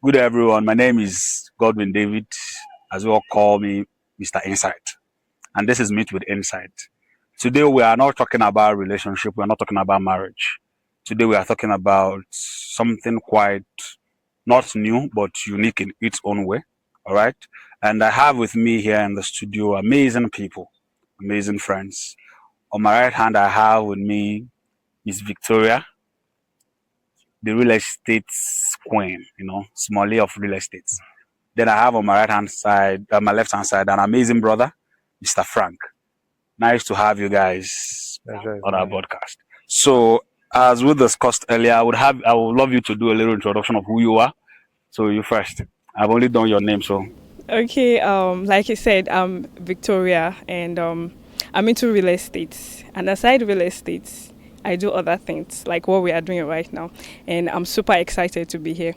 Good day, everyone. My name is Godwin David, as you all call me, Mr. Insight, and this is Meet with Insight. Today we are not talking about relationship. We are not talking about marriage. Today we are talking about something quite not new but unique in its own way. All right, and I have with me here in the studio amazing people, amazing friends. On my right hand, I have with me Miss Victoria, the real estate queen. Smalley of real estate. Then I have on my right hand side, my left hand side, an amazing brother, Mr. Frank. Nice to have you guys Pleasure is on our mine. podcast. So, as we discussed earlier, I would love you to do a little introduction of who you are. So, you first. I've only done your name, so Okay, like you said, I'm Victoria and I'm into real estate. And aside real estate, I do other things like what we are doing right now. And I'm super excited to be here.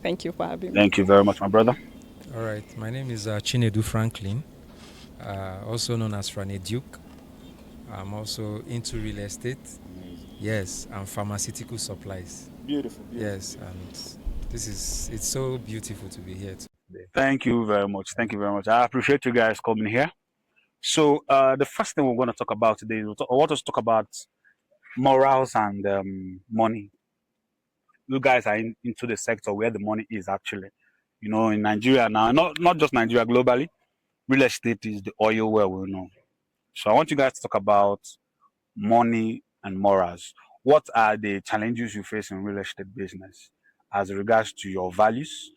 Thank you for having me. thank you very much, my brother. All right, my name is Chinedu Franklin, also known as Frane Duke. I'm also into real estate. Yes, and pharmaceutical supplies. Beautiful. Yes, and it's so beautiful to be here today. Thank you very much. Thank you very much. I appreciate you guys coming here. So, the first thing we're going to talk about today, I want us to talk about morals and money. You guys are into the sector where the money is actually. In Nigeria now, not just Nigeria, globally, real estate is the oil well we know. So I want you guys to talk about money and morals. What are the challenges you face in real estate business as regards to your values,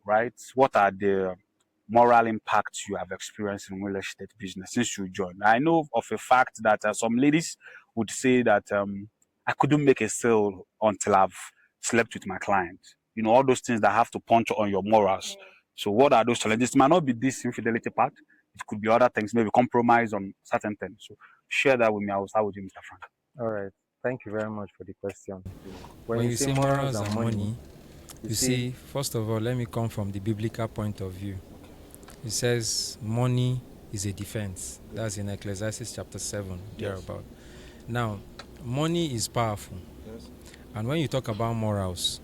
right? What are the moral impacts you have experienced in real estate business since you joined? I know of a fact that some ladies would say that I couldn't make a sale until I've slept with my client. All those things that have to punch on your morals. So, what are those challenges? It might not be this infidelity part, it could be other things, maybe compromise on certain things. So, share that with me. I will start with you, Mr. Frank. All right. Thank you very much for the question. When you say morals and money, you see, first of all, let me come from the biblical point of view. It says money is a defense. That's in Ecclesiastes chapter 7, thereabout. Now, money is powerful. And when you talk about morals,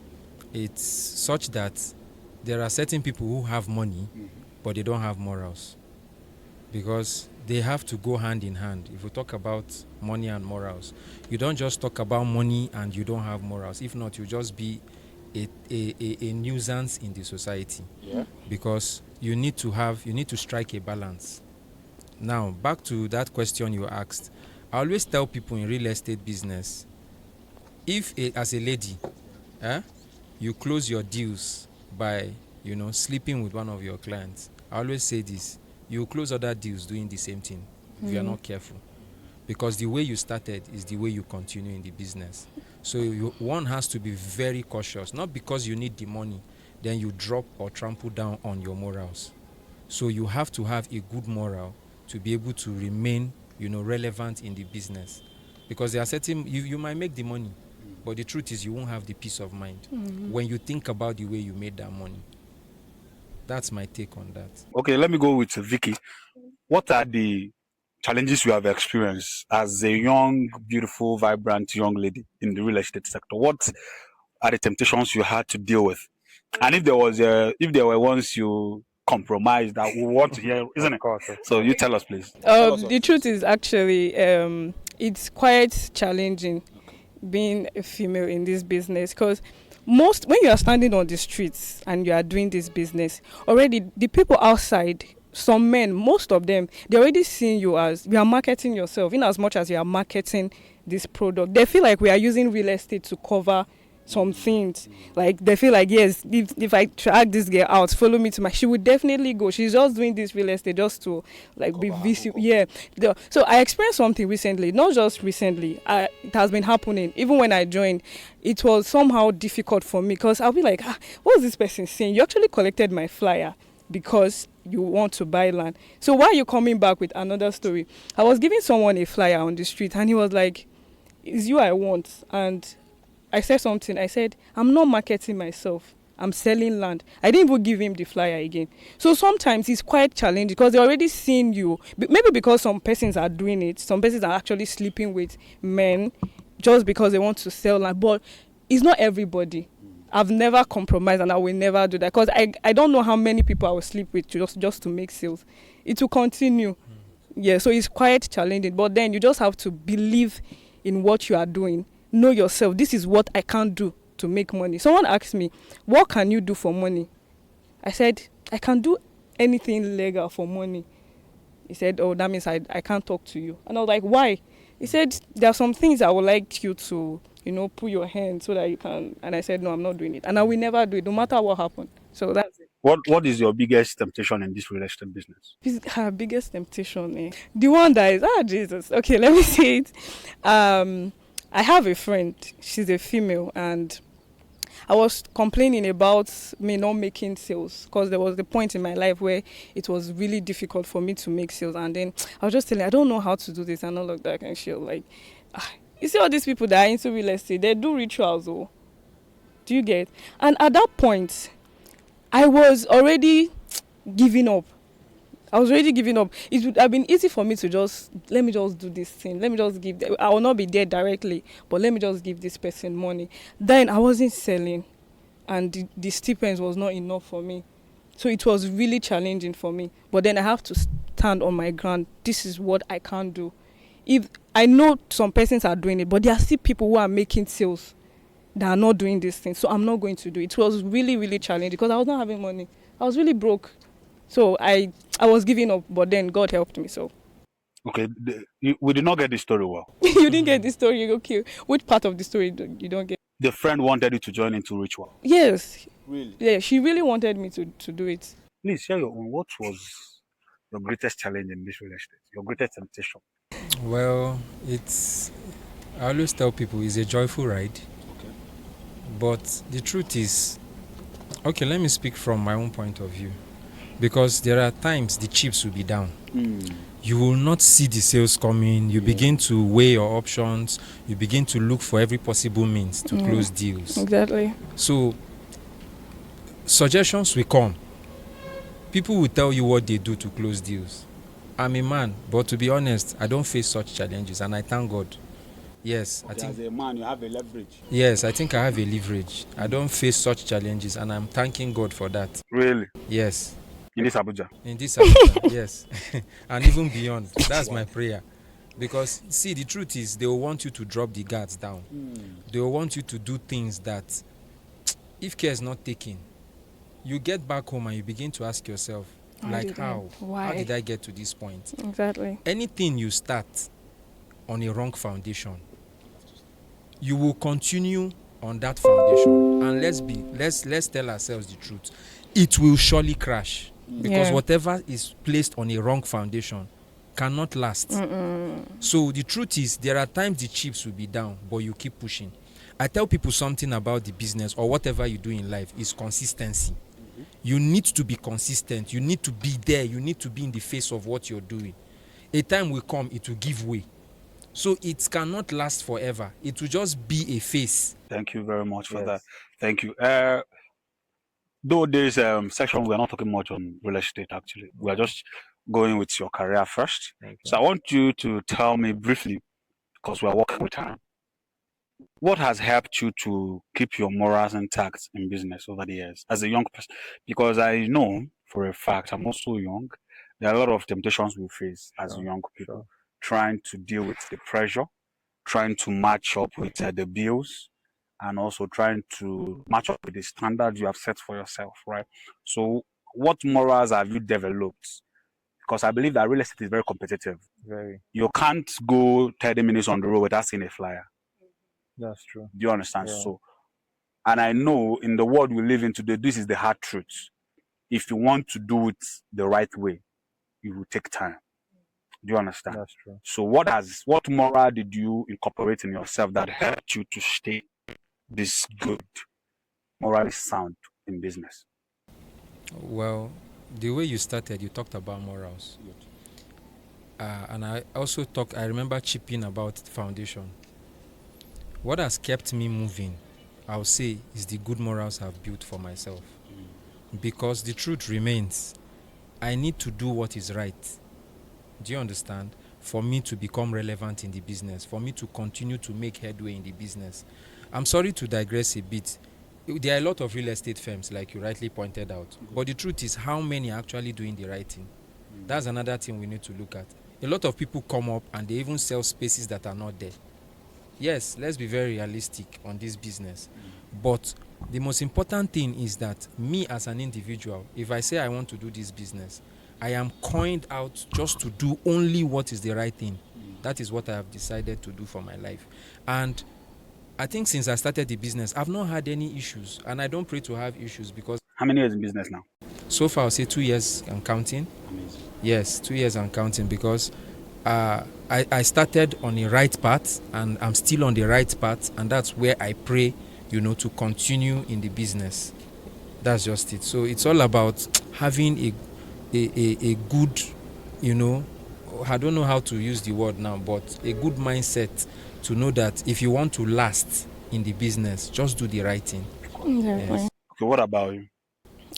it's such that there are certain people who have money, but they don't have morals. Because they have to go hand in hand. If we talk about money and morals, you don't just talk about money and you don't have morals. If not, you just be a nuisance in the society. Yeah. Because you need to strike a balance. Now, back to that question you asked. I always tell people in real estate business, as a lady, you close your deals by, sleeping with one of your clients. I always say this, you close other deals doing the same thing if you are not careful. Because the way you started is the way you continue in the business. So one has to be very cautious, not because you need the money, then you drop or trample down on your morals. So you have to have a good moral to be able to remain, relevant in the business. Because there are certain, you might make the money, but the truth is you won't have the peace of mind when you think about the way you made that money. That's my take on that. Okay, let me go with Vicky. What are the challenges you have experienced as a young, beautiful, vibrant young lady in the real estate sector? What are the temptations you had to deal with? And if there were ones you compromised that we want to hear, isn't it? So you tell us, please. The truth is actually, it's quite challenging being a female in this business because when you are standing on the streets and you are doing this business, already the people outside, some men, most of them, they're already seeing you as you are marketing yourself in as much as you are marketing this product. They feel like we are using real estate to cover some things. Like they feel like, yes, if I drag this girl out, follow me she would definitely go. She's just doing this real estate just to like be visible. Yeah. So I experienced something recently, not just recently. It has been happening. Even when I joined, it was somehow difficult for me because I'll be like, what's this person saying? You actually collected my flyer because you want to buy land. So why are you coming back with another story? I was giving someone a flyer on the street and he was like, it's you I want. And I said something. I said, I'm not marketing myself. I'm selling land. I didn't even give him the flyer again. So sometimes it's quite challenging because they're already seeing you. Maybe because some persons are doing it. Some persons are actually sleeping with men just because they want to sell land. But it's not everybody. I've never compromised, and I will never do that, because I don't know how many people I will sleep with just to make sales. It will continue. Yeah, so it's quite challenging, but then you just have to believe in what you are doing. Know yourself. This is what I can't do to make money. Someone asked me, what can you do for money? I said, I can do anything legal for money. He said, oh, that means I can't talk to you. And I was like, why? He said, there are some things I would like you to, put your hand so that you can. And I said, no, I'm not doing it. And I will never do it, no matter what happened. So that's it. What is your biggest temptation in this real estate business? Her biggest temptation, the one that is, Jesus. Okay, let me say it. I have a friend. She's a female, and I was complaining about me not making sales, because there was a point in my life where it was really difficult for me to make sales. And then I was just telling her, I don't know how to do this and all of that. And she was like, you see all these people that are into real estate, they do rituals. Oh, do you get? And at that point, I was already giving up. It would have been easy for me to let me just do this thing. Let me just give, I will not be there directly, but let me just give this person money. Then I wasn't selling, and the stipends was not enough for me. So it was really challenging for me. But then I have to stand on my ground. This is what I can't do. If I know some persons are doing it, but there are still people who are making sales that are not doing this thing. So I'm not going to do it. It was really, really challenging because I was not having money. I was really broke. So I was giving up, but then God helped me. So okay, we did not get the story well. You didn't get the story. Okay, which part of the story you don't get? The friend wanted you to join into ritual. Yes. Really? Yeah, she really wanted me to do it. Please share your own. What was your greatest challenge in this real estate? Your greatest temptation? Well, I always tell people it's a joyful ride. Okay. But the truth is, okay, let me speak from my own point of view. Because there are times the chips will be down. You will not see the sales coming. You begin to weigh your options. You begin to look for every possible means to close deals. Exactly. So, suggestions will come. People will tell you what they do to close deals. I'm a man, but to be honest, I don't face such challenges, and I thank God. Yes, I think. As a man, you have a leverage. Yes, I think I have a leverage. I don't face such challenges, and I'm thanking God for that. Really? Yes. In this Abuja? In this Abuja, yes. And even beyond. That's my prayer. Because, see, the truth is, they will want you to drop the guards down. They will want you to do things that, if care is not taken, you get back home and you begin to ask yourself, Why? How did I get to this point? Exactly. Anything you start on a wrong foundation, you will continue on that foundation. And let's tell ourselves the truth. It will surely crash. Because whatever is placed on a wrong foundation cannot last. So the truth is, there are times the chips will be down, but you keep pushing. I tell people something about the business or whatever you do in life is consistency. You need to be consistent. You need to be there. You need to be in the face of what you're doing. A time will come, it will give way. So it cannot last forever. It will just be a phase. Thank you very much for that. Thank you. Though this section, we're not talking much on real estate, actually. We're just going with your career first. So I want you to tell me briefly, because we're working with time, what has helped you to keep your morals intact in business over the years as a young person? Because I know for a fact, I'm also young, there are a lot of temptations we face as young people, trying to deal with the pressure, trying to match up with the bills, and also trying to match up with the standards you have set for yourself, right? So what morals have you developed? Because I believe that real estate is very competitive. Very. You can't go 30 minutes on the road without seeing a flyer. That's true. Do you understand? Yeah. So, and I know in the world we live in today, this is the hard truth. If you want to do it the right way, it will take time. Do you understand? That's true. So what moral did you incorporate in yourself that helped you to stay this good, morally sound in business? Well, the way you started, you talked about morals. And I remember chipping about foundation. What has kept me moving, I'll say, is the good morals I've built for myself. Because the truth remains, I need to do what is right. Do you understand? For me to become relevant in the business, for me to continue to make headway in the business. I'm sorry to digress a bit. there are a lot of real estate firms, like you rightly pointed out. But the truth is, how many are actually doing the right thing? That's another thing we need to look at. A lot of people come up and they even sell spaces that are not there. Yes, let's be very realistic on this business. But the most important thing is that me as an individual, if I say I want to do this business, I am coined out just to do only what is the right thing. That is what I have decided to do for my life. And I think since I started the business, I've not had any issues, and I don't pray to have issues because How many years in business now? so far I'll say 2 years and counting. Amazing. Yes, 2 years and counting, because I started on the right path and I'm still on the right path, and that's where I pray, to continue in the business. That's just it. So it's all about having a good, I don't know how to use the word now, but a good mindset to know that if you want to last in the business, just do the right thing. Definitely. Yes. Okay, what about you?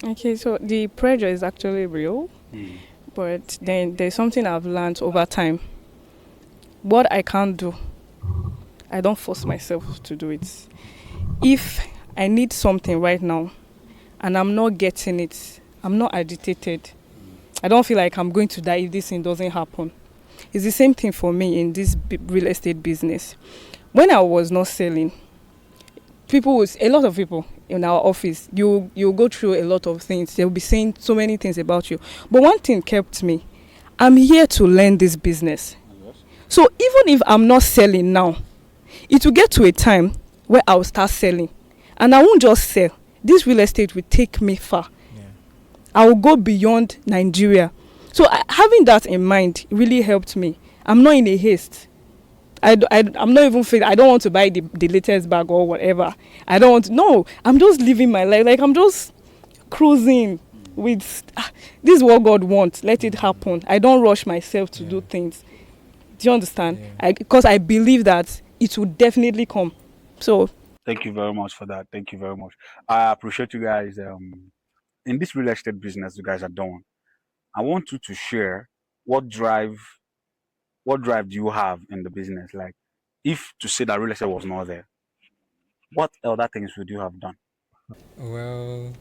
Okay, so the pressure is actually real, but then there's something I've learned over time. What I can't do, I don't force myself to do it. If I need something right now and I'm not getting it, I'm not agitated. I don't feel like I'm going to die if this thing doesn't happen. It's the same thing for me in this real estate business. When I was not selling, a lot of people in our office, you go through a lot of things. They'll be saying so many things about you. But one thing kept me. I'm here to learn this business. So even if I'm not selling now, it will get to a time where I'll start selling. And I won't just sell. This real estate will take me far. Yeah. I will go beyond Nigeria. So having that in mind really helped me. I'm not in a haste. I'm not even feeling, I don't want to buy the latest bag or whatever. No, I'm just living my life. Like I'm just cruising with, this is what God wants. Let it happen. I don't rush myself to do things. Do you understand? Yeah. Because I believe that it will definitely come. So Thank you very much for that. Thank you very much. I appreciate you guys. In this real estate business you guys are doing, I want you to share what drive do you have in the business? Like, if to say that real estate was not there, what other things would you have done? Well,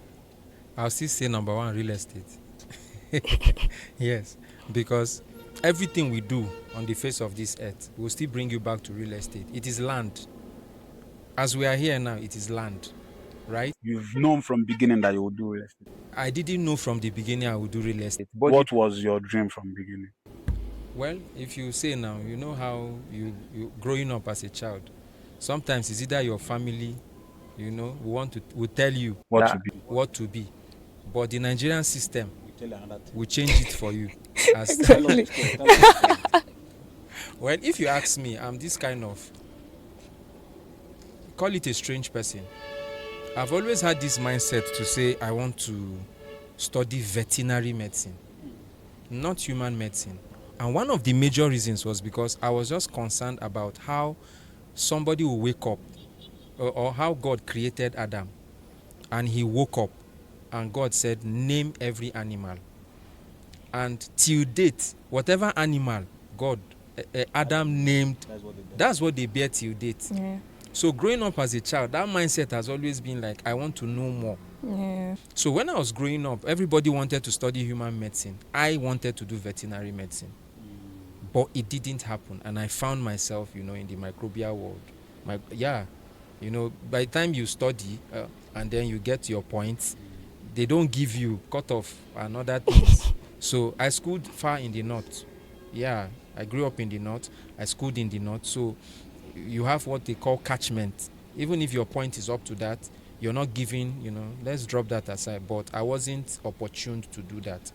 I'll still say number one, real estate. Yes, because everything we do on the face of this earth will still bring you back to real estate. It is land. As we are here now, it is land, right? You've known from beginning that you would do real estate. I didn't know from the beginning I would do real estate. But what was your dream from beginning? Well, if you say now, you know how you growing up as a child, sometimes it's either your family, will tell you What to be? what to be, but the Nigerian system will change it for you. exactly. Well, if you ask me, I'm this kind of, call it a strange person. I've always had this mindset to say I want to study veterinary medicine, not human medicine. And one of the major reasons was because I was just concerned about how somebody will wake up, or how God created Adam, and he woke up and God said, name every animal. And till date, whatever animal Adam named, that's what they bear till date. Yeah. So growing up as a child, that mindset has always been like, I want to know more. Yeah. So when I was growing up, everybody wanted to study human medicine. I wanted to do veterinary medicine. But it didn't happen. And I found myself, in the microbial world. By the time you study and then you get your points, they don't give you cut off and other things. So I schooled far in the north. Yeah, I grew up in the north. I schooled in the north. So you have what they call catchment. Even if your point is up to that, you're not giving, let's drop that aside. But I wasn't opportune to do that.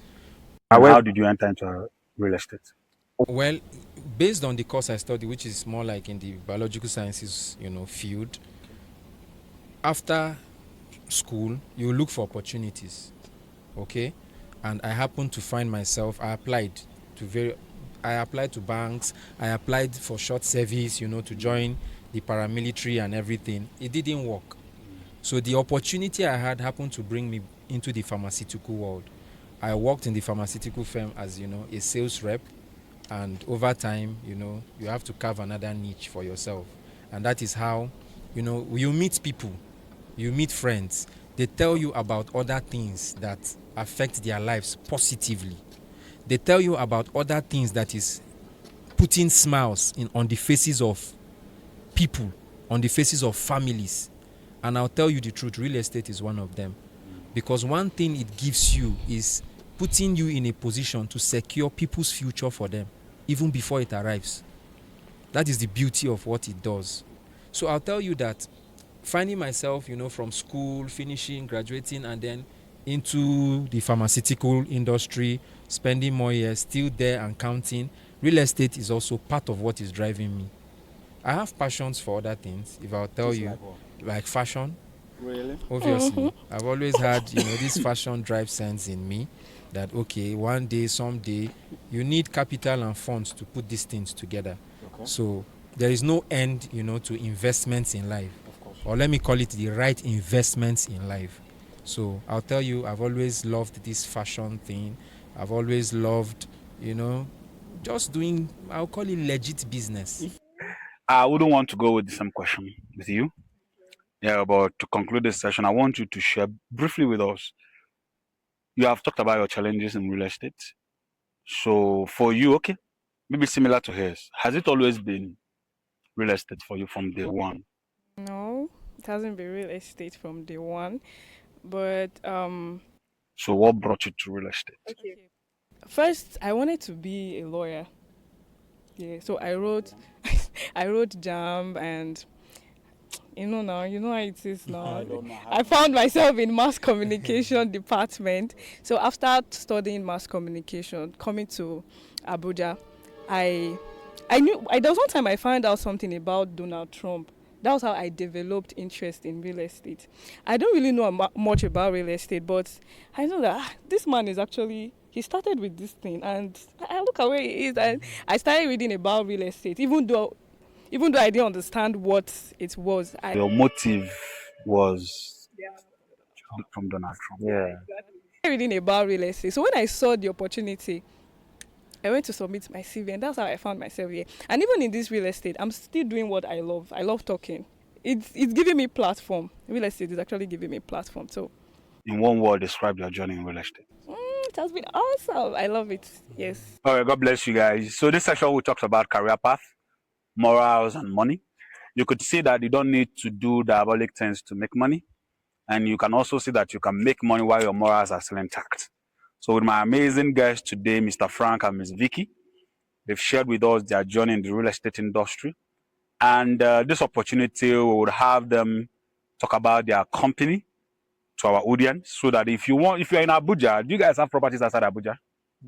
And how did you enter into real estate? Well, based on the course I studied, which is more like in the biological sciences, field, after school, you look for opportunities, okay? And I happened to find myself, I applied to banks, I applied for short service, to join the paramilitary and everything. It didn't work. So the opportunity I had happened to bring me into the pharmaceutical world. I worked in the pharmaceutical firm as, a sales rep. And over time, you have to carve another niche for yourself. And that is how, you meet people. You meet friends. They tell you about other things that affect their lives positively. They tell you about other things that is putting smiles on the faces of people, on the faces of families. And I'll tell you the truth, real estate is one of them. Because one thing it gives you is putting you in a position to secure people's future for them, even before it arrives. That is the beauty of what it does. So I'll tell you that finding myself, from school, finishing, graduating, and then into the pharmaceutical industry, spending more years, still there and counting, real estate is also part of what is driving me. I have passions for other things, if I'll tell you, like fashion. Really? Obviously, I've always had, this fashion drive sense in me that, okay, one day, someday, you need capital and funds to put these things together. Okay. So there is no end, to investments in life, or let me call it the right investments in life. So I'll tell you, I've always loved this fashion thing. I've always loved, just doing, I'll call it legit business. I wouldn't want to go with the same question with you. Yeah, but to conclude this session, I want you to share briefly with us. You have talked about your challenges in real estate. So for you, okay, maybe similar to his, has it always been real estate for you from day one? No, it hasn't been real estate from day one. But So what brought you to real estate? okay. First I wanted to be a lawyer. Yeah, so I wrote I wrote jam, and now you know how it is now. I don't know how. I found myself in mass communication department. So after studying mass communication, coming to Abuja, I there was one time I found out something about Donald Trump. That was how I developed interest in real estate. I don't really know much about real estate, but I know that this man is actually, he started with this thing, and I look at where he is, and I started reading about real estate, even though I didn't understand what it was. Your motive was from Donald Trump. Yeah. Reading about real estate. So when I saw the opportunity, I went to submit my CV, and that's how I found myself here. And even in this real estate, I'm still doing what I love. I love talking. It's giving me platform. Real estate is actually giving me platform. So In one word, describe your journey in real estate. it has been awesome. I love it. Yes. All right, God bless you guys. So this section we talked about career path, morals, and money. You could see that you don't need to do diabolic things to make money, and you can also see that you can make money while your morals are still intact. So with my amazing guests today, Mr. Frank and Ms. Vicky, they've shared with us their journey in the real estate industry, and this opportunity we would have them talk about their company to our audience, so that if you're in Abuja, do you guys have properties outside Abuja?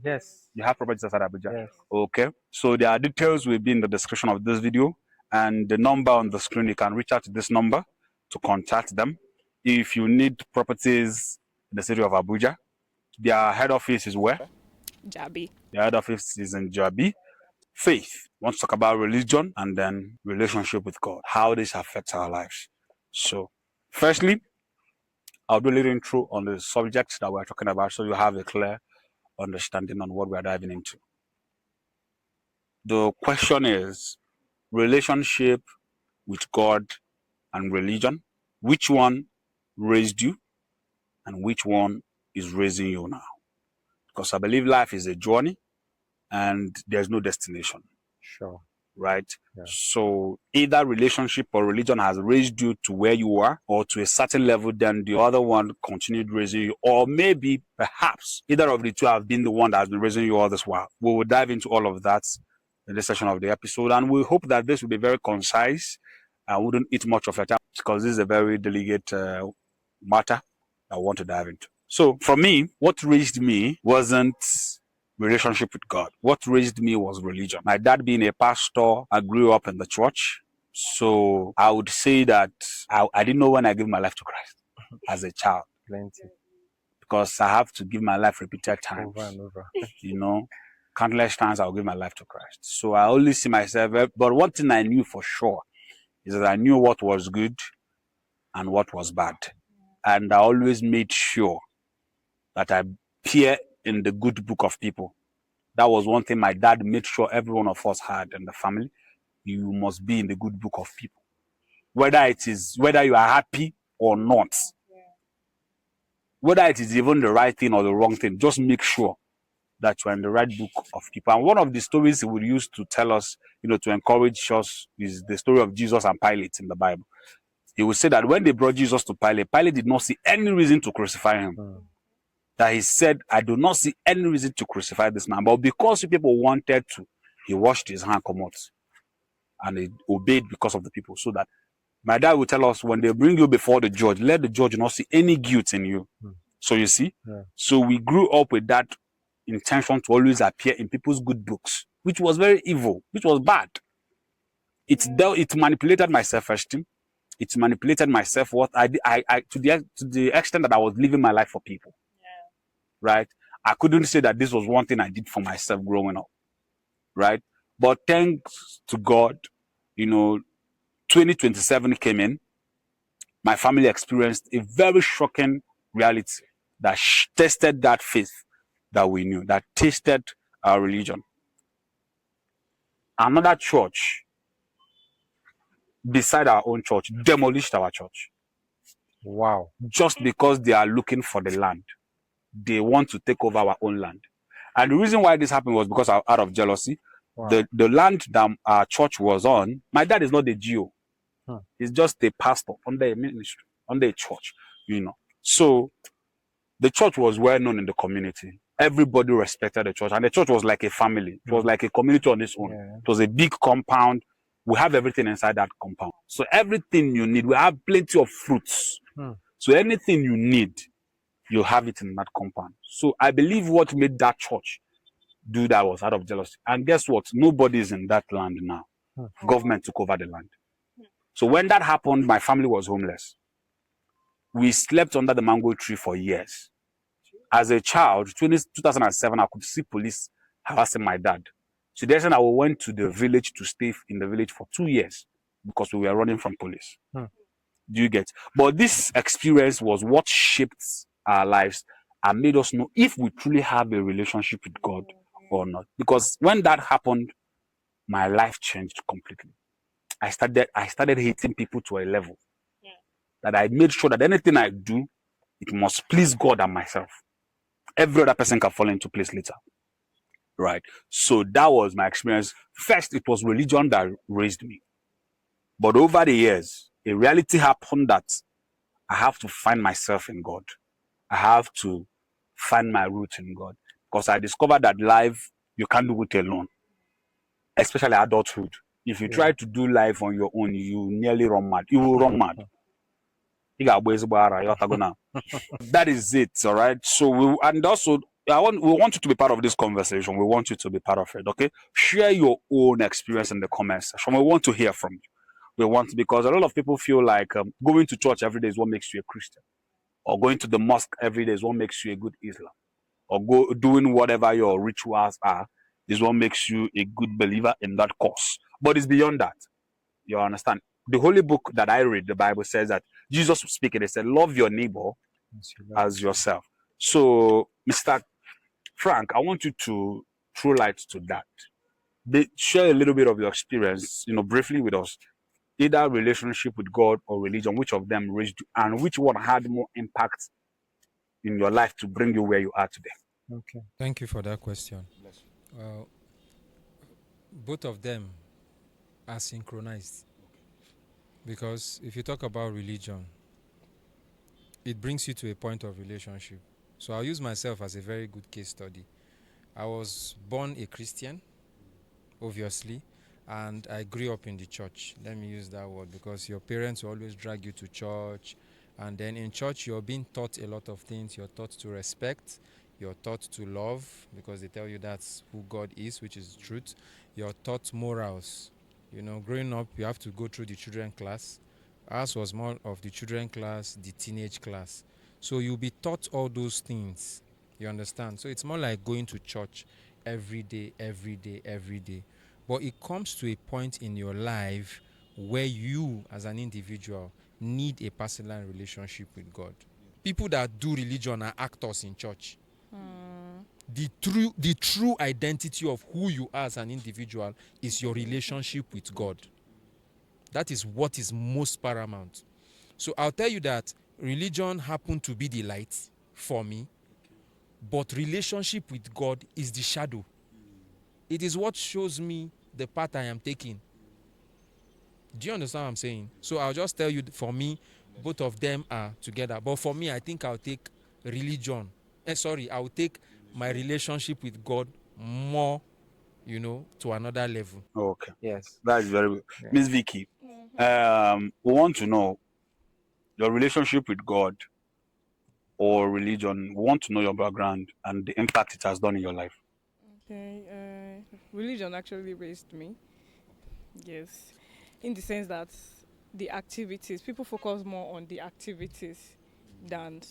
Yes. You have properties outside Abuja? Yes. Okay. So their details will be in the description of this video, and the number on the screen, you can reach out to this number to contact them. If you need properties in the city of Abuja, their head office is where? Jabi. Their head office is in Jabi. Faith. We want to talk about religion and then relationship with God, how this affects our lives. So, firstly, I'll do a little intro on the subject that we're talking about, so you have a clear understanding on what we're diving into. The question is relationship with God and religion. Which one raised you and which one is raising you now? Because I believe life is a journey and there's no destination, Sure. right? Yeah. So either relationship or religion has raised you to where you are or to a certain level, then the other one continued raising you, or maybe perhaps either of the two have been the one that has been raising you all this while. We will dive into all of that in this session of the episode, and we hope that this will be very concise. I wouldn't eat much of your time because this is a very delicate matter I want to dive into. So for me, what raised me wasn't relationship with God. What raised me was religion. My dad being a pastor, I grew up in the church. So I would say that I didn't know when I gave my life to Christ as a child, Plenty. because I have to give my life repeated times. Over and over. Countless times I'll give my life to Christ. So I always see myself, but one thing I knew for sure is that I knew what was good and what was bad. And I always made sure that I appear in the good book of people. That was one thing my dad made sure every one of us had in the family. You must be in the good book of people. Whether you are happy or not. Whether it is even the right thing or the wrong thing, just make sure that you're in the right book of people. And one of the stories he would use to tell us, to encourage us, is the story of Jesus and Pilate in the Bible. He would say that when they brought Jesus to Pilate, Pilate did not see any reason to crucify him. That he said, I do not see any reason to crucify this man. But because people wanted to, he washed his hand, come out, and he obeyed because of the people. So that my dad would tell us, when they bring you before the judge, let the judge not see any guilt in you. So you see, so we grew up with that intention to always appear in people's good books, which was very evil, which was bad. It manipulated my self-esteem. It manipulated my self-worth. I to the extent that I was living my life for people. Right? I couldn't say that this was one thing I did for myself growing up. Right? But thanks to God, 2027 came in. My family experienced a very shocking reality that tested that faith that we knew, that tested our religion. Another church beside our own church demolished our church. Wow. Just because they are looking for the land. They want to take over our own land. And the reason why this happened was because out of jealousy. Wow. The land that our church was on, my dad is not a GO. He's just a pastor under a ministry, under a church, So the church was well known in the community. Everybody respected the church, and the church was like a family. It was like a community on its own. Yeah. It was a big compound. We have everything inside that compound. So everything you need, we have plenty of fruits. So anything you need, you have it in that compound. So I believe what made that church do that was out of jealousy. And guess what? Nobody is in that land now. Government took over the land. So when that happened, my family was homeless. We slept under the mango tree for years. As a child, 2007, I could see police harassing my dad. So there's when I went to the village to stay in the village for 2 years because we were running from police. Do you get? But this experience was what shaped our lives and made us know if we truly have a relationship with God or not. Because when that happened, my life changed completely. I started hating people to a level that I made sure that anything I do, it must please God and myself. Every other person can fall into place later. Right? So that was my experience. First, it was religion that raised me. But over the years, a reality happened that I have to find myself in God. I have to find my roots in God. Because I discovered that life, you can't do it alone. Especially adulthood. If you try to do life on your own, you nearly run mad. You will run mad. That is it, all right? So we want you to be part of this conversation. We want you to be part of it, okay? Share your own experience in the comments section. We want to hear from you. Because a lot of people feel like going to church every day is what makes you a Christian, or going to the mosque every day is what makes you a good Islam, or doing whatever your rituals are is what makes you a good believer in that cause. But it's beyond that. You understand? The holy book that I read, the Bible says that Jesus was speaking. It said, love your neighbor as yourself. So, Mr. Frank, I want you to throw light to that. Share a little bit of your experience, briefly with us. Either relationship with God or religion, which of them raised you, and which one had more impact in your life to bring you where you are today? Okay. Thank you for that question. Well, both of them are synchronized. Because if you talk about religion, it brings you to a point of relationship. So I'll use myself as a very good case study. I was born a Christian, obviously, and I grew up in the church. Let me use that word because your parents will always drag you to church. And then in church, you're being taught a lot of things. You're taught to respect. You're taught to love because they tell you that's who God is, which is the truth. You're taught morals. Growing up, you have to go through the children class. Ours was more of the children class, the teenage class. So you'll be taught all those things. You understand? So it's more like going to church every day, every day, every day. But it comes to a point in your life where you, as an individual, need a personal relationship with God. People that do religion are actors in church. The true identity of who you are as an individual is your relationship with God. That is what is most paramount. So I'll tell you that religion happened to be the light for me, but relationship with God is the shadow. It is what shows me the path I am taking. Do you understand what I'm saying? So I'll just tell you, for me, both of them are together. But for me, I think I'll take religion. I'll take my relationship with God more, to another level. Okay, Yes. that is very good. Yeah. Miss Vicky, we want to know your relationship with God or religion. We want to know your background and the impact it has done in your life. Okay, religion actually raised me. Yes, in the sense that the activities, people focus more on the activities than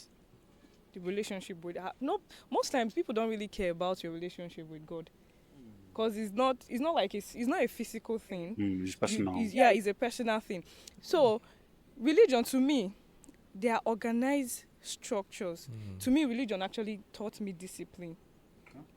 the relationship with. No, most times people don't really care about your relationship with God, because it's not like it's not a physical thing. It's personal. It's a personal thing. So religion, to me, they are organized structures. To me, religion actually taught me discipline.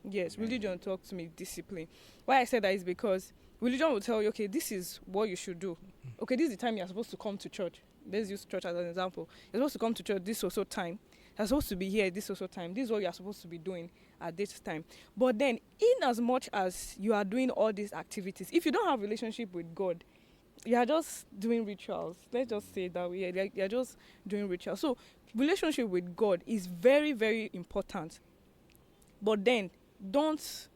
Yes, religion taught me discipline. Why I said that is because religion will tell you, okay, this is what you should do. Okay, this is the time you're supposed to come to church. Let's use church as an example. You're supposed to come to church this also time. You're supposed to be here this also time. This is what you're supposed to be doing at this time. But then, in as much as you are doing all these activities, if you don't have relationship with God, you are just doing rituals. Let's just say that way. You're just doing rituals. So relationship with God is very, very important. But then don't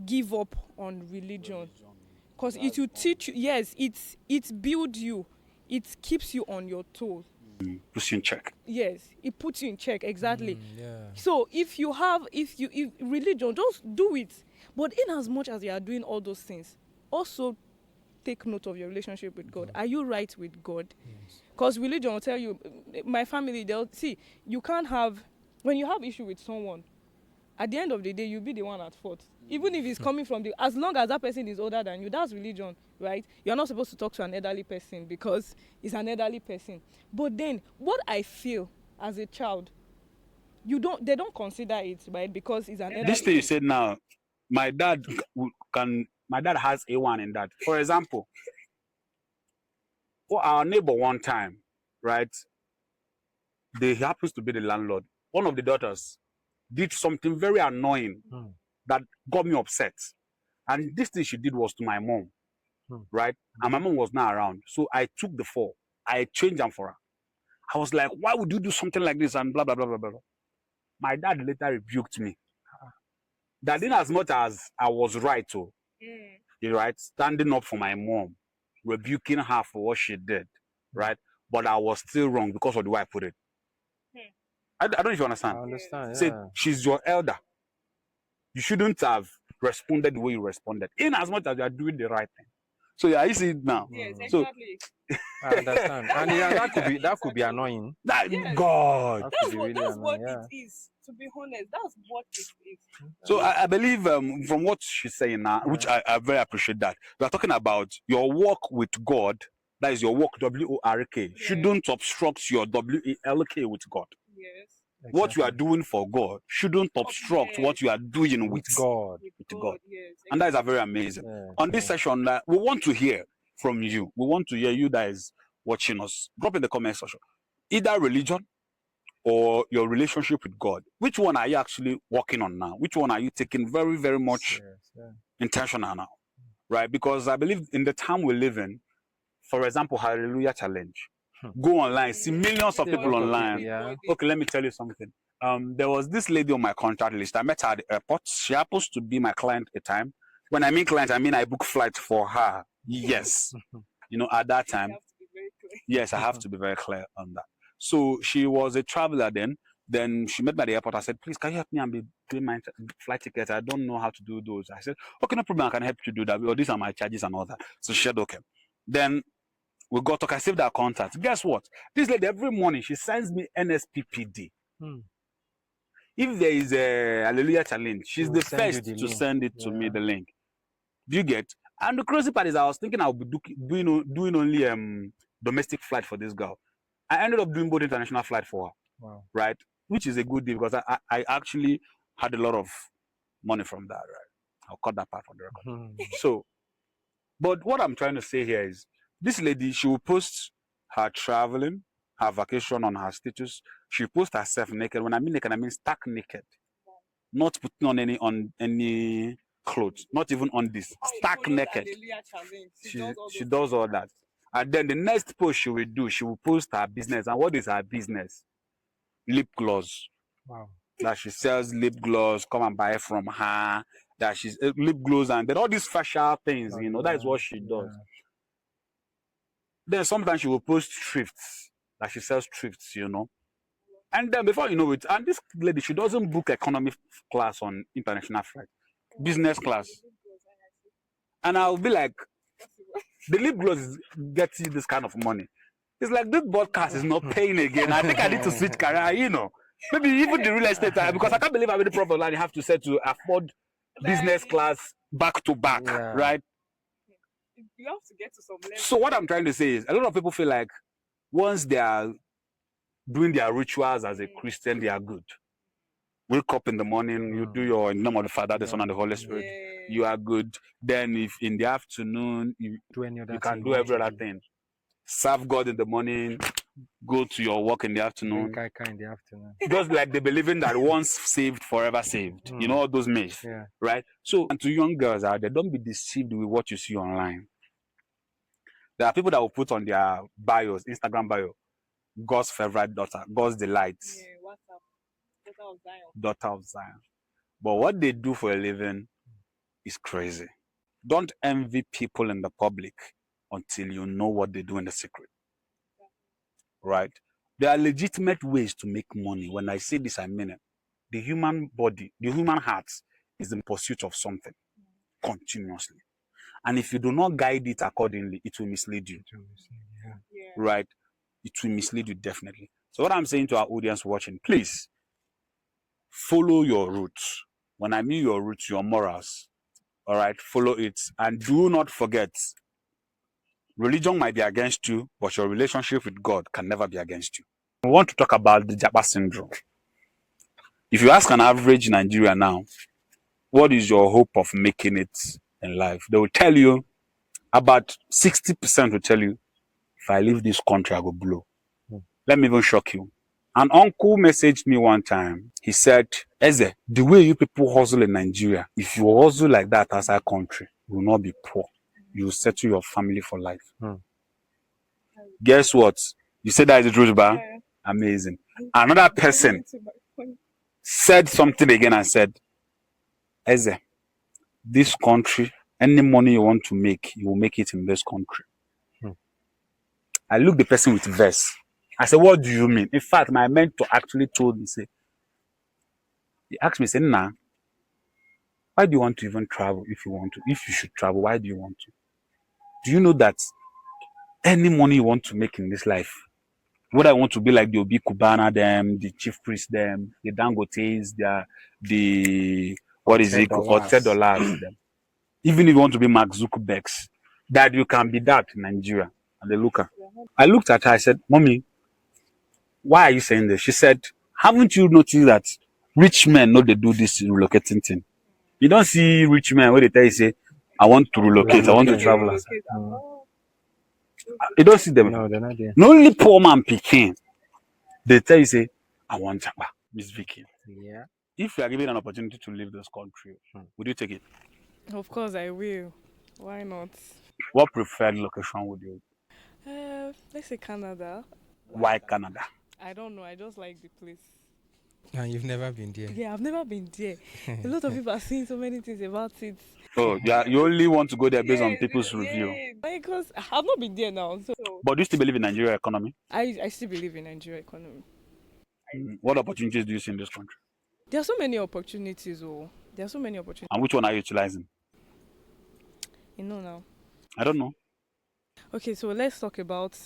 give up on religion, because it will teach you. Yes, it builds you, it keeps you on your toes. Puts you in check. Yes, it puts you in check, exactly. Yeah. So if religion, just do it. But in as much as you are doing all those things, also take note of your relationship with God. Are you right with God? Because religion will tell you, my family, they'll see, you can't have, when you have issue with someone, at the end of the day, you'll be the one at fault. Even if it's coming from as long as that person is older than you, that's religion, right? You're not supposed to talk to an elderly person because it's an elderly person. But then, what I feel as a child, they don't consider it, right? Because it's an elderly. This thing you said now, my dad has A1 in that. For example, our neighbor one time, right? He happens to be the landlord. One of the daughters did something very annoying that got me upset. And this thing she did was to my mom, right? And my mom was not around. So I took the fall. I changed them for her. I was like, why would you do something like this? And blah, blah, blah, blah, blah. My dad later rebuked me. That in as much as I was right, right, standing up for my mom, rebuking her for what she did, right? But I was still wrong because of the way I put it. I don't know if you understand. I understand. Yeah. Say, she's your elder. You shouldn't have responded the way you responded, in as much as you are doing the right thing. So yeah, you see it now. Yes, So exactly. I understand. And yeah, that could be annoying. God. That could be really annoying. Yeah. it is. To be honest, that's what it is. So I believe from what she's saying now, which I very appreciate that. We are talking about your walk with God. That is your walk, WORK. Shouldn't obstruct your WALK with God. Yes. Exactly. What you are doing for God shouldn't obstruct what you are doing with God. with God. Yes. And that is a very amazing. Yeah. On this session, we want to hear from you. We want to hear you guys watching us. Drop in the comment section. Either religion or your relationship with God. Which one are you actually working on now? Which one are you taking very, very much intentional now? Right? Because I believe in the time we live in, for example, Hallelujah Challenge. Go online, see millions of people online. Yeah. Okay, let me tell you something. There was this lady on my contact list. I met her at the airport. She happens to be my client at a time. When I mean client, I mean I book flights for her. Yes. At that time. Yes, I have to be very clear on that. So she was a traveler then. Then she met me at the airport. I said, please, can you help me and be doing my flight tickets? I don't know how to do those. I said, okay, no problem. I can help you do that. Or these are my charges and all that. So she said, okay. Then we got to, I saved her contact. Guess what? This lady, every morning, she sends me NSPPD. If there is a Hallelujah Challenge, she's the first to send it to me, the link. Do you get? And the crazy part is I was thinking I would be doing only domestic flight for this girl. I ended up doing both international flight for her. Wow. Right? Which is a good deal because I actually had a lot of money from that, right? I'll cut that part from the record. So, but what I'm trying to say here is this lady, she will post her traveling, her vacation on her status. She posts herself naked. When I mean naked, I mean stark naked. Not putting on any clothes, not even on this. Stark naked. She does all that. And then the next post she will do, she will post her business. And what is her business? Lip gloss. Wow. That she sells lip gloss, come and buy it from her. That she's lip gloss and then all these facial things, that is what she does. Then sometimes she will post thrifts, that she sells thrifts, And then before you know it, and this lady, she doesn't book economy class on international flight, business class. And I'll be like, the lip gloss gets you this kind of money. It's like this broadcast is not paying again. I think I need to switch career, Maybe even the real estate, because I can't believe I'm in the profit line. You have to say to afford business class back to back, right? You have to get to some level. So what I'm trying to say is, a lot of people feel like once they are doing their rituals as a Christian, they are good. Wake up in the morning, you do your in the name of the Father, the Son, and the Holy Spirit. You are good. Then, if in the afternoon you can do every other thing. Serve God in the morning, go to your work in the afternoon. Just like they believe in that once saved, forever saved. All those myths, right? So, and to young girls out there, don't be deceived with what you see online. There are people that will put on their bios, Instagram bio, God's favorite daughter, God's delight, daughter of Zion. But what they do for a living is crazy. Don't envy people in the public until you know what they do in the secret. Right? There are legitimate ways to make money. When I say this, I mean it. The human body, the human heart is in pursuit of something continuously. And if you do not guide it accordingly, it will mislead you. Right? It will mislead you definitely. So what I'm saying to our audience watching, please follow your roots. When I mean your roots, your morals. All right, follow it. And do not forget, religion might be against you, but your relationship with God can never be against you. We want to talk about the Japa syndrome. If you ask an average Nigerian now, what is your hope of making it in life? They will tell you, about 60% will tell you, if I leave this country, I will blow. Let me even shock you. An uncle messaged me one time. He said, Eze, the way you people hustle in Nigeria, if you hustle like that outside country, you will not be poor. You will settle your family for life. Guess what? You said that is the truth, ba? Amazing. Another person said something again and said, Eze, this country, any money you want to make, you will make it in this country. I looked the person with verse. I said, what do you mean? In fact, my mentor actually told me, he asked me, nah, why do you want to even travel if you want to? If you should travel, why do you want to? Do you know that any money you want to make in this life, whether I want to be like the Obi Kubana, them, the chief priest, them, the Dangotes, the what is it called? $10, them. Even if you want to be Mark Zuckerberg's, that you can be that in Nigeria. And they look at. I looked at her, I said, Mommy, why are you saying this? She said, haven't you noticed that rich men know they do this relocating thing? You don't see rich men where they tell you, say, I want to relocate, I want to travel. You don't see them. No, they're not there. No, only poor man picking. They tell you, say, I want Japa, Miss Vicky. Yeah. If you are given an opportunity to leave this country, would you take it? Of course I will. Why not? What preferred location would you? Let's say Canada. Why Canada? I don't know. I just like the place. And you've never been there. Yeah, I've never been there. A lot of people are saying so many things about it. Oh, yeah, you only want to go there based on people's review. Because I've not been there now. So But do you still believe in Nigeria economy? I still believe in Nigeria economy. What opportunities do you see in this country? There are so many opportunities. There are so many opportunities. And which one are you utilizing? Now. I don't know. Okay, so let's talk about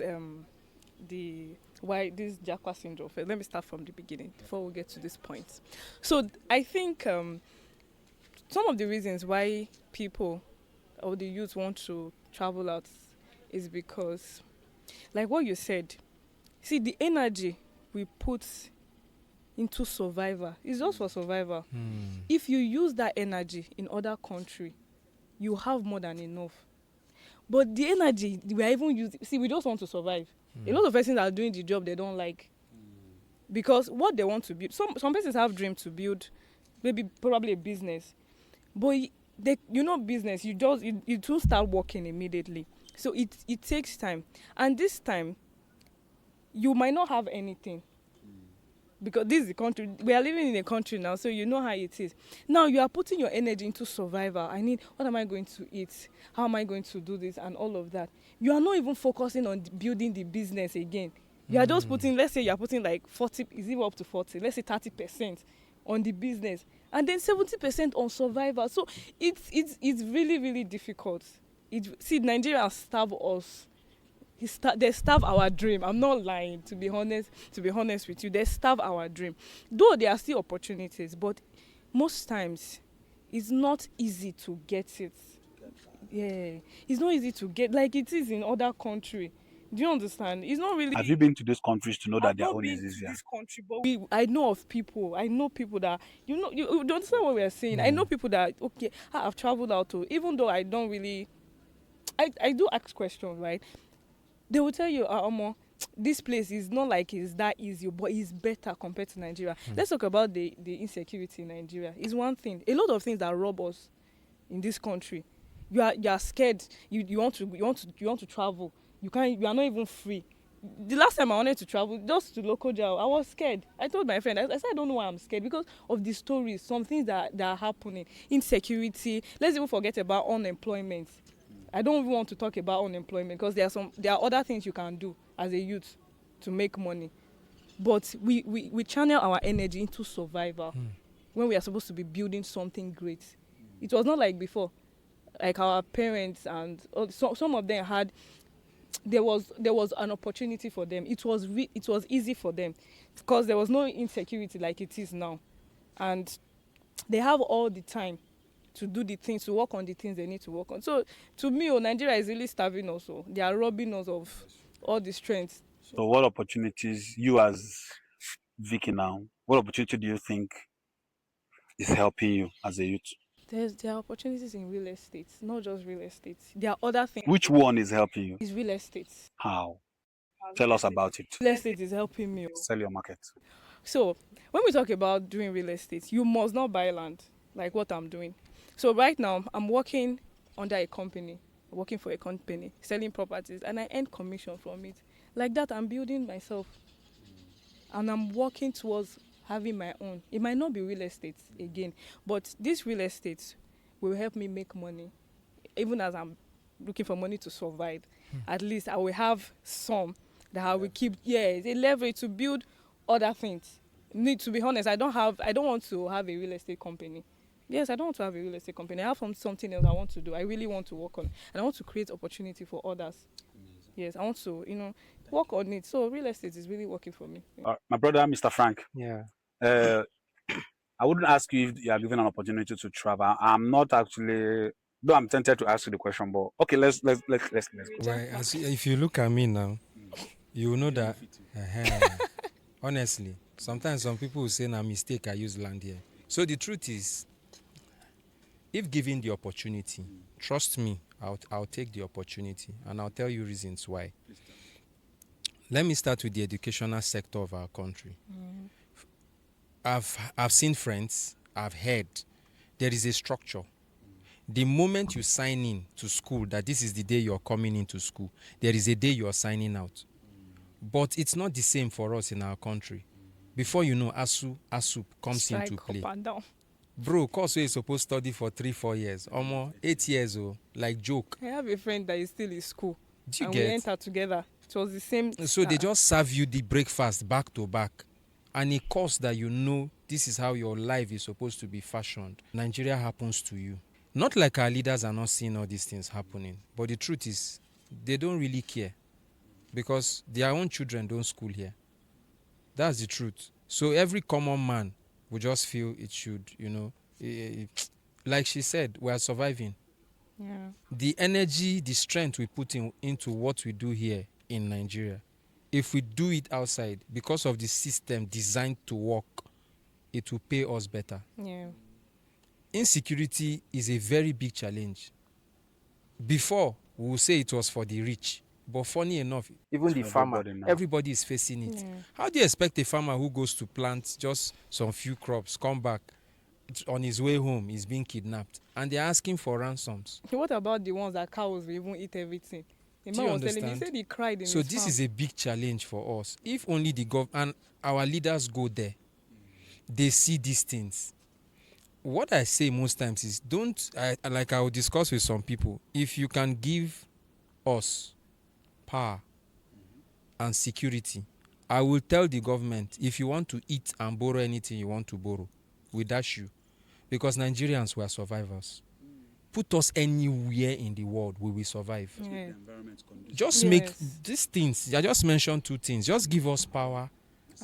why this Japa syndrome. Let me start from the beginning before we get to this point. So I think some of the reasons why people or the youth want to travel out is because, like what you said, see the energy we put into survival is just for survival. If you use that energy in other country, you have more than enough. But the energy we are even using, see, we just want to survive. A lot of persons are doing the job they don't like because what they want to build. Some persons have dream to build, maybe probably a business, but business. You don't start working immediately. So it takes time, and this time you might not have anything because this is the country we are living in, a country now, so you know how it is. Now you are putting your energy into survival. What am I going to eat, how am I going to do this, and all of that. You are not even focusing on building the business again. You are just putting, let's say you are putting like 40, is it up to 40, let's say 30% on the business, and then 70% on survival. So it's really, really difficult. See, Nigeria starve us. They starve our dream. I'm not lying, to be honest with you. They starve our dream. Though there are still opportunities, but most times it's not easy to get it. Yeah. It's not easy to get like it is in other countries. Do you understand? It's not really. Have you been to these countries to know that their own is been to easier? this country, but I know of people. I know people that you don't understand what we are saying. I know people that I've traveled out to, even though I don't really. I do ask questions, right? They will tell you, this place is not like it's that easy, but it's better compared to Nigeria. Let's talk about the insecurity in Nigeria. It's one thing. A lot of things that rob us in this country. You are scared. You want to travel. You are not even free. The last time I wanted to travel, just to local jail, I was scared. I told my friend, I said, I don't know why I'm scared, because of the stories, some things that are happening. Insecurity. Let's even forget about unemployment. I don't even want to talk about unemployment because there are other things you can do as a youth to make money. But we channel our energy into survival when we are supposed to be building something great. It was not like before. Like our parents and some of them had, there was an opportunity for them. It was easy for them because there was no insecurity like it is now. And they have all the time to do the things, to work on the things they need to work on. So to me, Nigeria is really starving us. They are robbing us of all the strength. So what opportunities, you as Vicky now, what opportunity do you think is helping you as a youth? There are opportunities in real estate, not just real estate. There are other things. Which one is helping you? It's real estate. How? Tell us about it. Real estate is helping me. Sell your market. So when we talk about doing real estate, you must not buy land like what I'm doing. So right now, I'm working under a company, working for a company, selling properties, and I earn commission from it. Like that, I'm building myself. And I'm working towards having my own. It might not be real estate again, but this real estate will help me make money. Even as I'm looking for money to survive, at least I will have some that I will keep, a leverage to build other things. To be honest, I don't want to have a real estate company. Yes, I don't want to have a real estate company. I have something else I want to do. I really want to work on, and I want to create opportunity for others. Amazing. Yes, I want to, work on it. So real estate is really working for me. My brother, Mr. Frank. Yeah. I wouldn't ask you if you are given an opportunity to travel. I'm not actually, though I'm tempted to ask you the question, but okay, let's go. Right. If you look at me now, you will know that. Honestly, sometimes some people will say, "Na mistake, I use land here." So the truth is, if given the opportunity, trust me, I'll take the opportunity, and I'll tell you reasons why. Let me start with the educational sector of our country. I've seen friends, I've heard there is a structure. The moment you sign in to school, that this is the day you're coming into school, there is a day you're signing out. But it's not the same for us in our country. Before you know, ASU comes Strike into play. up and down. Bro, course where you're supposed to study for 3-4 years, almost 8 years old, like joke. I have a friend that is still in school. Do you and get? we entered together. It was the same. So they just serve you the breakfast back to back. And a course that this is how your life is supposed to be fashioned. Nigeria happens to you. Not like our leaders are not seeing all these things happening. But the truth is, they don't really care. Because their own children don't school here. That's the truth. So every common man will just feel it should, like she said, we are surviving. Yeah. The energy, the strength we put into what we do here in Nigeria, if we do it outside, because of the system designed to work, it will pay us better. Yeah. Insecurity is a very big challenge. Before, we will say it was for the rich. But funny enough, Even the farmer. Everybody now. everybody is facing it. Yeah. How do you expect a farmer who goes to plant just some few crops, come back, on his way home, he's being kidnapped, and they're asking for ransoms? What about the ones that cows will even eat everything? The Do man you was telling me, he understand? said he cried in So his this farm. is a big challenge for us. If only the and our leaders go there, they see these things. What I say most times is like I will discuss with some people. If you can give us power and security, I will tell the government, if you want to eat and borrow anything you want to borrow, we dash you. Because Nigerians were survivors. Put us anywhere in the world, we will survive. Yeah. Just make Yes. these things. I just mentioned two things. Just give us power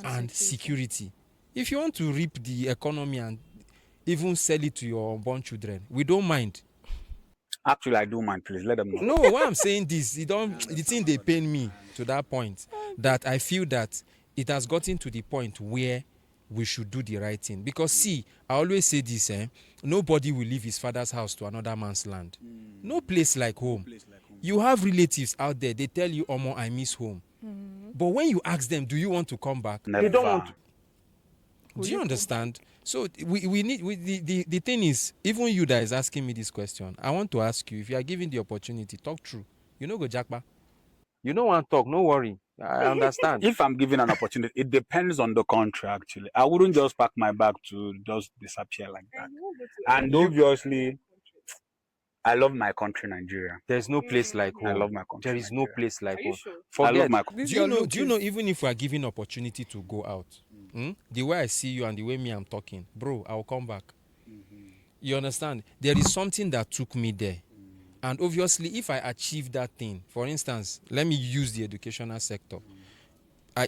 and security. security. If you want to reap the economy and even sell it to your unborn children, we don't mind. Actually, I do mind. Please let them know. No, why I'm saying this, the thing they pain me to that point, that I feel that it has gotten to the point where we should do the right thing. Because see, I always say this, nobody will leave his father's house to another man's land. No place like home. You have relatives out there, they tell you, Omo, I miss home. But when you ask them, do you want to come back? Never. don't want to. Do you understand? So we need the thing is, even you that is asking me this question, I want to ask you, if you are given the opportunity, talk true. You know, go Japa. You don't want to talk, no worry. I understand. If I'm given an opportunity, it depends on the country. Actually, I wouldn't just pack my bag to just disappear like that. And obviously, I love my country, Nigeria. There's no place like I home. love my country. There is no Nigeria. place like Are you home. sure? I Forget. love my country. This Do you your know? Do you look know? is- Even if we are given opportunity to go out, the way I see you and the way me I'm talking, bro, I'll come back. You understand? There is something that took me there, and obviously, if I achieve that thing, for instance, let me use the educational sector.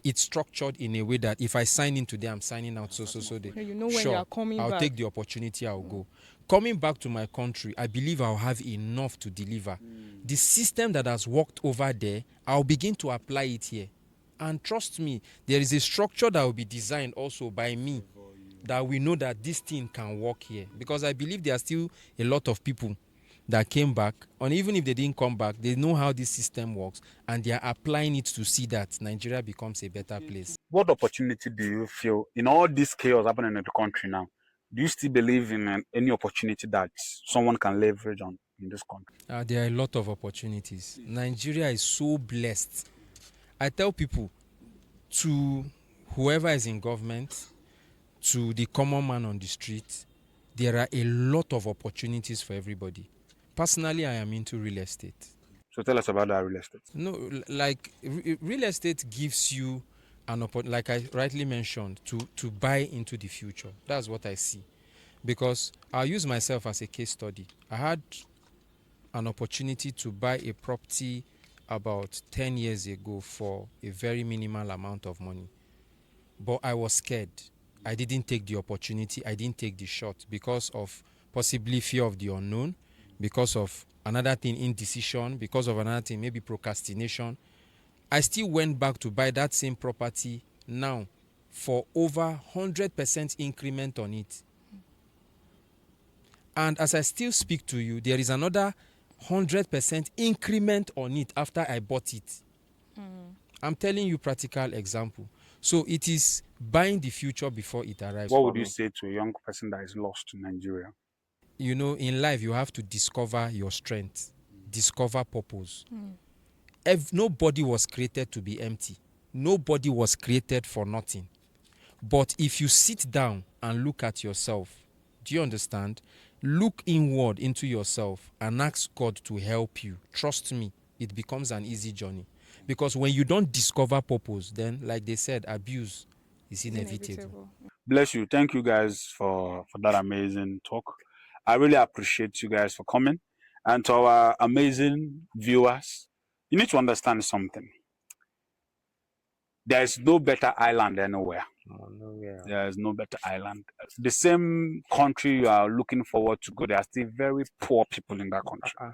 It's structured in a way that if I sign in today, I'm signing out so day. Yeah, you know when Sure, you are coming I'll back. take the opportunity, I'll go. Coming back to my country, I believe I'll have enough to deliver. The system that has worked over there, I'll begin to apply it here. And trust me, there is a structure that will be designed also by me that we know that this thing can work here. Because I believe there are still a lot of people that came back, and even if they didn't come back, they know how this system works and they are applying it to see that Nigeria becomes a better place. What opportunity do you feel in all this chaos happening in the country now? Do you still believe in any opportunity that someone can leverage on in this country? There are a lot of opportunities. Nigeria is so blessed. I tell people, to whoever is in government, to the common man on the street, there are a lot of opportunities for everybody. Personally, I am into real estate. So tell us about that real estate. No, like real estate gives you an opportunity, like I rightly mentioned, to buy into the future. That's what I see. Because I'll use myself as a case study. I had an opportunity to buy a property about 10 years ago for a very minimal amount of money. But I was scared. I didn't take the opportunity. I didn't take the shot because of possibly fear of the unknown, because of another thing, indecision, because of another thing, maybe procrastination. I still went back to buy that same property now for over 100% increment on it. And as I still speak to you, there is another 100% increment on it after I bought it. I'm telling you practical example. So it is buying the future before it arrives. What for would you me. say to a young person that is lost in Nigeria? You know, in life, you have to discover your strength, discover purpose. Nobody was created to be empty. Nobody was created for nothing. But if you sit down and look at yourself, do you understand? Look inward into yourself and ask God to help you. Trust me, it becomes an easy journey. Because when you don't discover purpose, then, like they said, abuse is inevitable. Bless you. Thank you guys for that amazing talk. I really appreciate you guys for coming. And to our amazing viewers, you need to understand something. There is no better island anywhere. Oh, no, yeah. There is no better island. The same country you are looking forward to go, there are still very poor people in that country.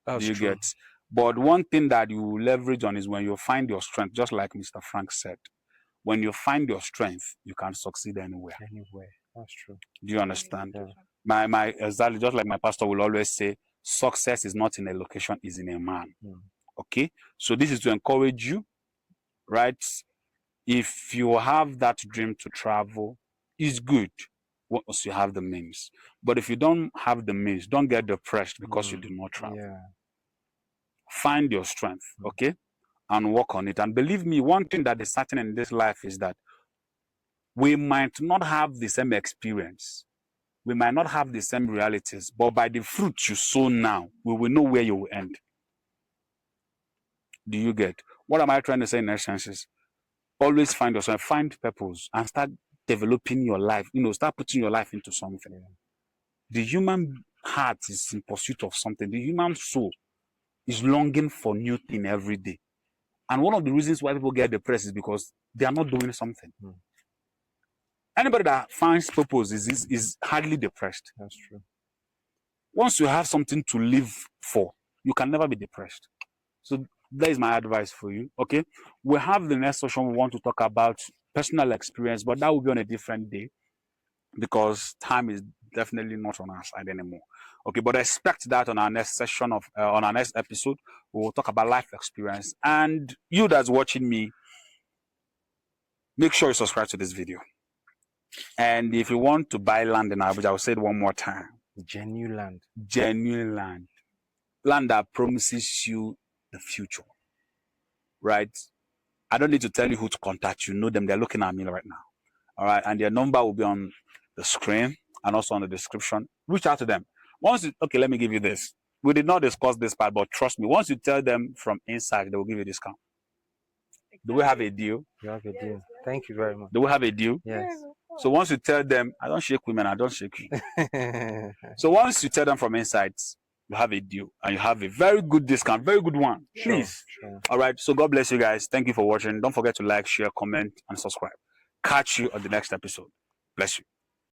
That's Do you true. get? But one thing that you leverage on is when you find your strength, just like Mr. Frank said. When you find your strength, you can succeed anywhere. Anywhere. That's true. Do you understand? Yeah. My exactly, just like my pastor will always say, success is not in a location, is in a man. Mm. Okay, so this is to encourage you, right? If you have that dream to travel, it's good once you have the means. But if you don't have the means, don't get depressed because you do not travel. Yeah. Find your strength, okay, and work on it. And believe me, one thing that is certain in this life is that we might not have the same experience, we might not have the same realities, but by the fruit you sow now, we will know where you will end. Do you get? What am I trying to say in essence is always find yourself, find purpose, and start developing your life. Start putting your life into something. Yeah. The human heart is in pursuit of something. The human soul is longing for new thing every day. And one of the reasons why people get depressed is because they are not doing something. Anybody that finds purpose is hardly depressed. That's true. Once you have something to live for, you can never be depressed. So that is my advice for you. Okay, we have the next session. We want to talk about personal experience, but that will be on a different day because time is definitely not on our side anymore. Okay, but expect that on our next session on our next episode. We will talk about life experience. And you that's watching me, make sure you subscribe to this video. And if you want to buy land in Abuja, I will say it one more time. Genuine land. Genuine land. Land that promises you the future. Right? I don't need to tell you who to contact. You know them. They're looking at me right now. All right. And their number will be on the screen and also on the description. Reach out to them. Okay, let me give you this. We did not discuss this part, but trust me, once you tell them from inside, they will give you a discount. Do we have a deal? You have a deal. Thank you very much. Do we have a deal? Yes. So once you tell them, I don't shake women, I don't shake you. So once you tell them from inside, you have a deal and you have a very good discount, very good one. Please. Sure. All right. So God bless you guys. Thank you for watching. Don't forget to like, share, comment, and subscribe. Catch you on the next episode. Bless you.